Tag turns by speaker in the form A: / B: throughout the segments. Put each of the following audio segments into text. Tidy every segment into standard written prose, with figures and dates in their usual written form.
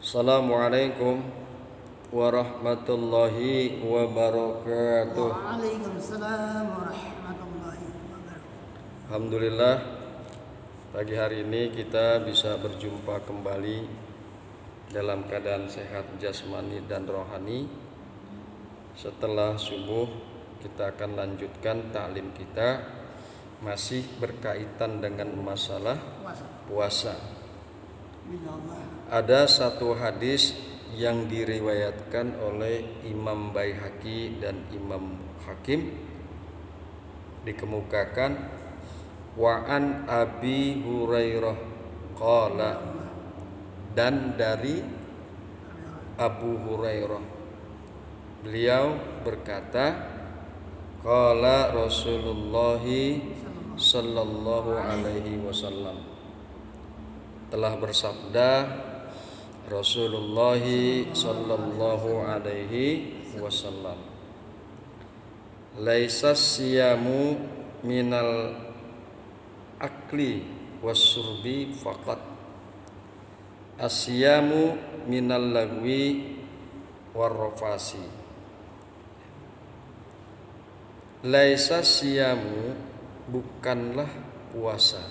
A: Assalamualaikum warahmatullahi wabarakatuh.
B: Waalaikumsalam warahmatullahi wabarakatuh.
A: Alhamdulillah, pagi hari ini kita bisa berjumpa kembali dalam keadaan sehat jasmani dan rohani. Setelah subuh kita akan lanjutkan taklim kita, masih berkaitan dengan masalah puasa. Ada satu hadis yang diriwayatkan oleh Imam Baihaqi dan Imam Hakim, dikemukakan wa an Abi Hurairah qala, dan dari Abu Hurairah beliau berkata, qala Rasulullah sallallahu alaihi wasallam, telah bersabda Rasulullah sallallahu alaihi wasallam, laisa siyamu minal akli wasurbi faqat, asyamu minal lagwi warrafasi. Laisa siyamu, bukanlah puasa,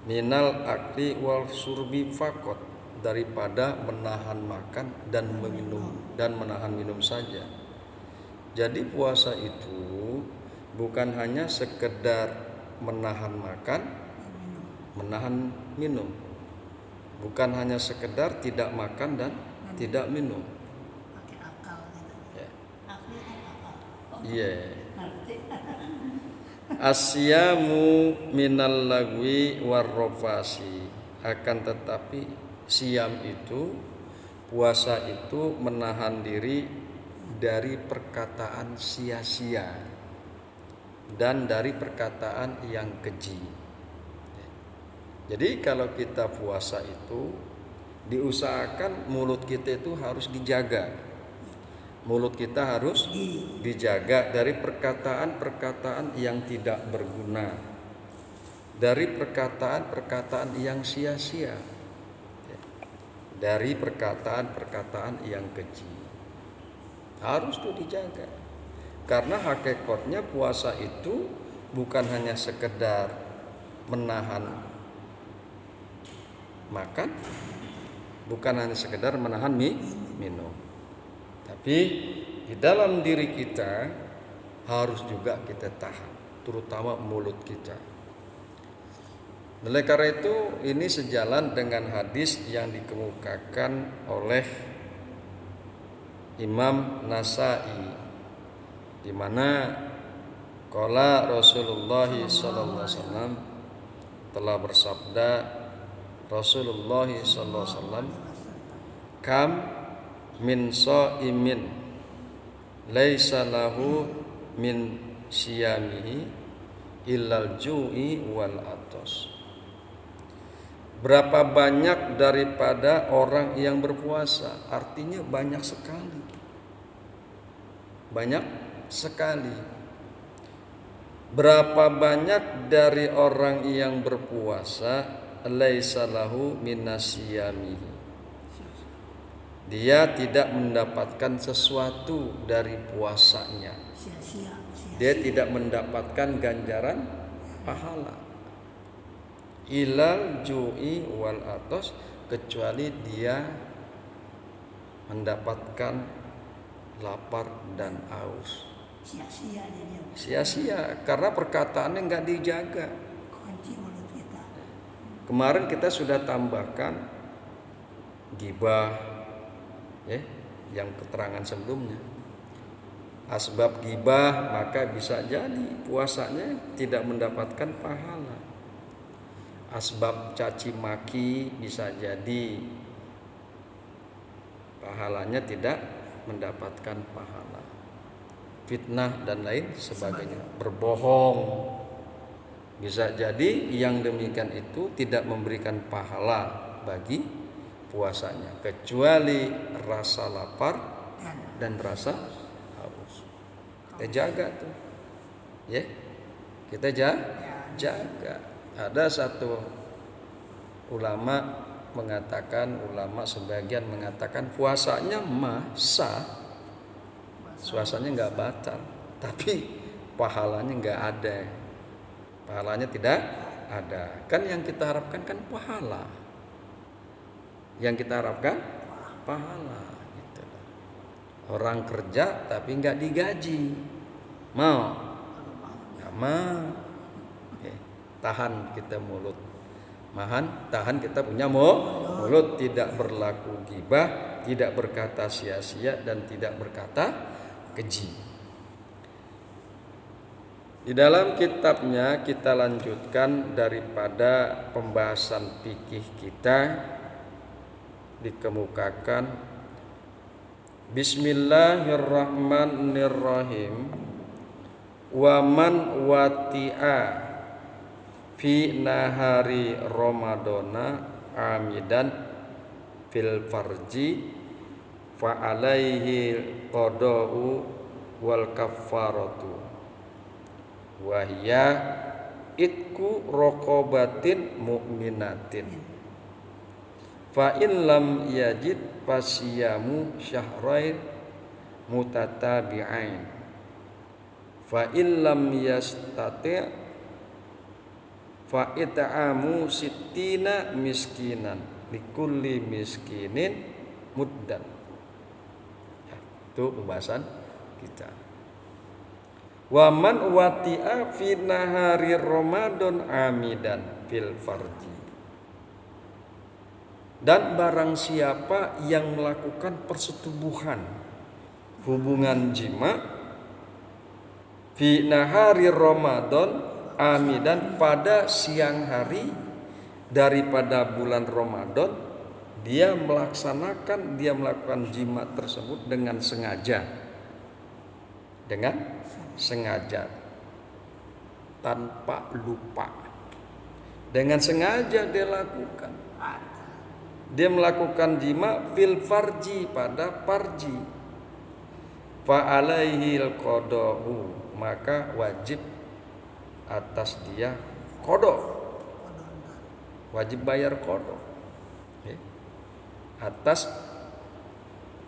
A: minal akli wal surbi faqat, daripada menahan makan dan menahan minum saja. Jadi puasa itu bukan hanya sekedar menahan makan, menahan minum, bukan hanya sekedar tidak makan dan tidak minum.
B: Pakai akal gitu.
A: Ya.
B: Akal.
A: Iya. Asyamu minal lagwi warrafasi, akan tetapi siam itu, puasa itu menahan diri dari perkataan sia-sia dan dari perkataan yang keji. Jadi kalau kita puasa itu diusahakan mulut kita itu harus dijaga. Mulut kita harus dijaga dari perkataan-perkataan yang tidak berguna, dari perkataan-perkataan yang sia-sia, dari perkataan-perkataan yang keji. Harus tuh dijaga. Karena hakikatnya puasa itu bukan hanya sekedar menahan makan, bukan hanya sekedar menahan minum, tapi di dalam diri kita harus juga kita tahan, terutama mulut kita. Oleh karena itu, ini sejalan dengan hadis yang dikemukakan oleh Imam Nasa'i, di mana qala Rasulullah sallallahu alaihi wasallam, telah bersabda Rasulullah sallallahu alaihi wasallam, kam min shaimin laisa lahu min siyamihi illal ju'i wal atas. Berapa banyak daripada orang yang berpuasa, artinya banyak sekali. Banyak sekali. Berapa banyak dari orang yang berpuasa laisa lahu minasiyamihi, dia tidak mendapatkan sesuatu dari puasanya. Dia tidak mendapatkan ganjaran pahala. Ilal ju'i wal atos, kecuali dia mendapatkan lapar dan aus. Sia-sia karena perkataannya nggak dijaga. Kemarin kita sudah tambahkan ghibah, yang keterangan sebelumnya. Asbab ghibah, maka bisa jadi puasanya tidak mendapatkan pahala. Asbab caci maki, bisa jadi pahalanya tidak mendapatkan pahala. Fitnah dan lain sebagainya. Berbohong, bisa jadi yang demikian itu tidak memberikan pahala bagi puasanya, kecuali rasa lapar dan rasa haus. Kita jaga tuh, kita jaga. Ada satu ulama mengatakan, ulama sebagian mengatakan puasanya sah, puasanya nggak batal, tapi pahalanya nggak ada, pahalanya tidak ada. Kan yang kita harapkan kan pahala, yang kita harapkan pahala gitu. Orang kerja tapi nggak digaji, mau nggak mau. Tahan kita mulut, tahan kita punya mulut, tidak berlaku gibah, tidak berkata sia-sia, dan tidak berkata keji. Di dalam kitabnya kita lanjutkan daripada pembahasan fikih kita, dikemukakan Bismillahirrahmanirrahim. Wa man wati'a fi nahari Ramadana amidan fil farji fa alaihi qada'u wal kafaratu wa hiya itku raqabatin mu'minatin fa in lam yajid fasiyamu syahrain mutatabi'ain fa in lam yastati' fa it'amu sittina miskinan likulli miskinin muddan. Ya, itu pembahasan kita. Wa man wati'a fi nahari Ramadan amidan fil farji. Dan barang siapa yang melakukan persetubuhan hubungan jima fi nahari Ramadan amidan pada siang hari daripada bulan Ramadan, dia melakukan jima tersebut dengan sengaja, tanpa lupa, dengan sengaja dia lakukan. Dia melakukan jima fil farji, pada farji, fa alaihil qada'u, maka wajib atas dia kodok, wajib bayar kodok atas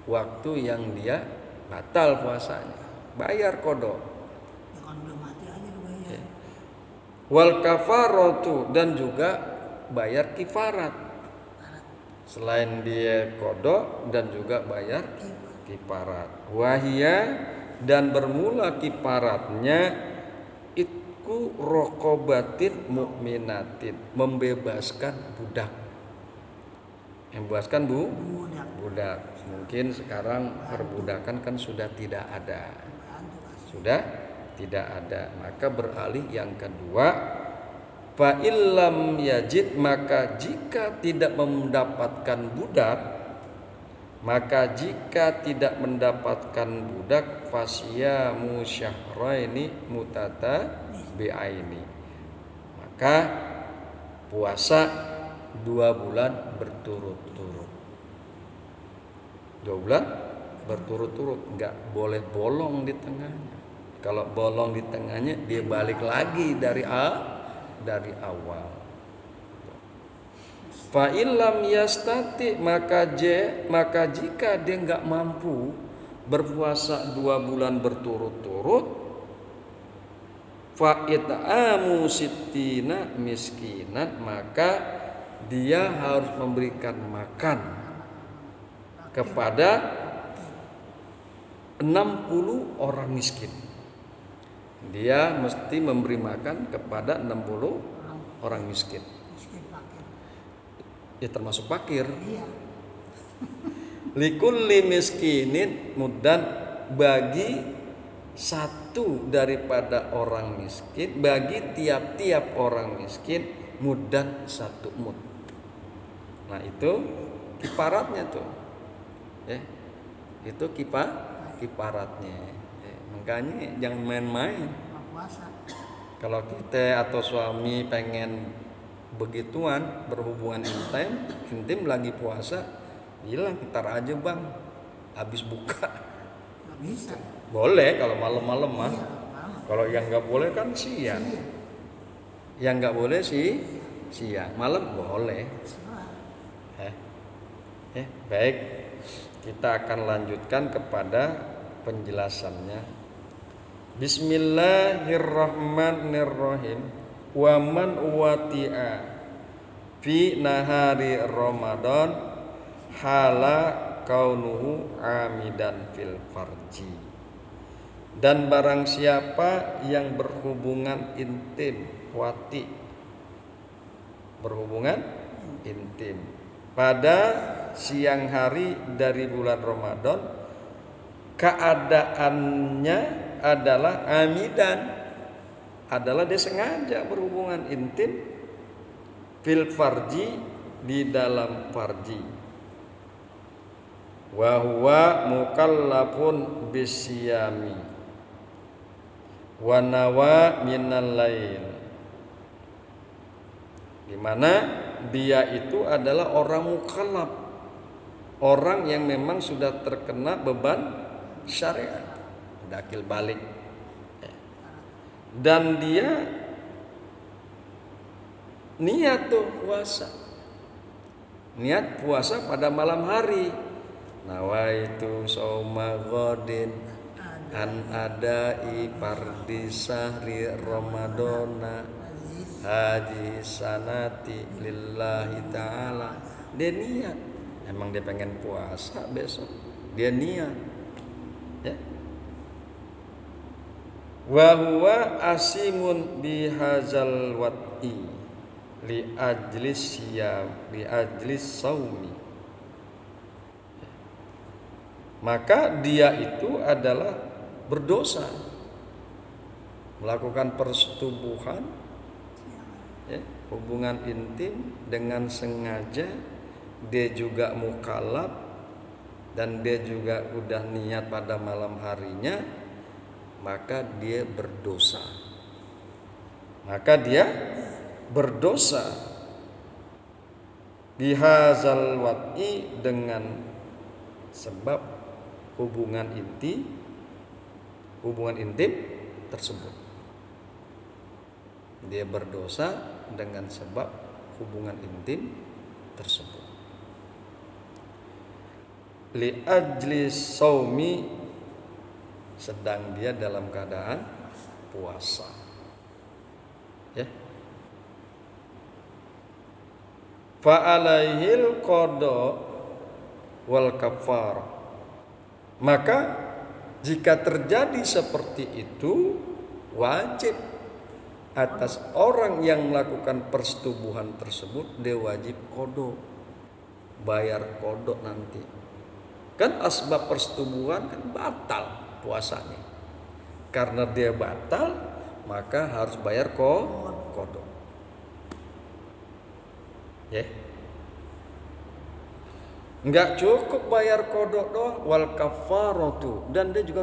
A: waktu yang dia batal puasanya, bayar kodok. Wal kafaratu, dan juga bayar kifarat, selain dia kodok dan juga bayar kifarat. Wahia, dan bermula kifaratnya raqabatin mu'minatin, membebaskan budak. Membebaskan budak. Mungkin sekarang perbudakan kan sudah tidak ada. Maka beralih yang kedua, fa illam yajid, maka jika tidak mendapatkan budak, fasiyamu syahraini mutatabi'aini, maka puasa 2 bulan berturut-turut. 2 bulan berturut-turut, enggak boleh bolong di tengahnya. Kalau bolong di tengahnya, dia balik lagi dari awal. Fa illam yastati, maka jika dia enggak mampu berpuasa 2 bulan berturut-turut, fa it'amu sittina miskinan, maka dia harus memberikan makan kepada 60 orang miskin. Dia mesti memberi makan kepada 60 orang miskin. Ya termasuk fakir. Likulli miskinin muddan, bagi satu daripada orang miskin, bagi tiap-tiap orang miskin muddan 1 mud. Nah itu kifaratnya tuh, itu kifaratnya. Makanya jangan main-main. Kalau kita atau suami pengen begituan, berhubungan intim lagi puasa, bilang ntar aja bang, habis buka.
B: Nggak bisa.
A: Boleh kalau malam-malam mah. Kalau yang nggak boleh kan siang. Yang nggak boleh sih siang, malam boleh. Baik, kita akan lanjutkan kepada penjelasannya. Bismillahirrahmanirrahim. Wa man wati'a fi nahari Ramadan hala kaunuhu amidan fil farji. Dan barang siapa yang berhubungan intim, wati, berhubungan intim pada siang hari dari bulan Ramadan, keadaannya adalah amidan, adalah dia sengaja berhubungan intim fil farji, di dalam farji, wa huwa mukallafun bisyami wa nawa minal lail, di mana dia itu adalah orang mukallaf, orang yang memang sudah terkena beban syariat, sudah akil balik, dan dia niat tuh puasa, niat puasa pada malam hari. Nawaitu shauma ghadin an adai fardi sahri ramadana haji sanati lillahi ta'ala. Dia niat, emang dia pengen puasa besok, dia niat, ya. Wa huwa asimun bihazal wat'i li ajlis siyam li ajlis saumi, maka dia itu adalah berdosa melakukan persetubuhan, ya, hubungan intim dengan sengaja. Dia juga mukallaf dan dia juga udah niat pada malam harinya, maka dia berdosa. Maka dia berdosa bihazal wat'i, dengan sebab hubungan intim tersebut. Dia berdosa dengan sebab hubungan intim tersebut. Li ajlis saumi, sedang dia dalam keadaan puasa, ya. Fa alaihil qada wal kafar, maka jika terjadi seperti itu, wajib atas orang yang melakukan persetubuhan tersebut, dia wajib qada, bayar qada nanti. Kan asbab persetubuhan kan batal puasanya. Karena dia batal, maka harus bayar qada. Ya. Enggak cukup bayar qada doang, wal kafaratu, dan dia juga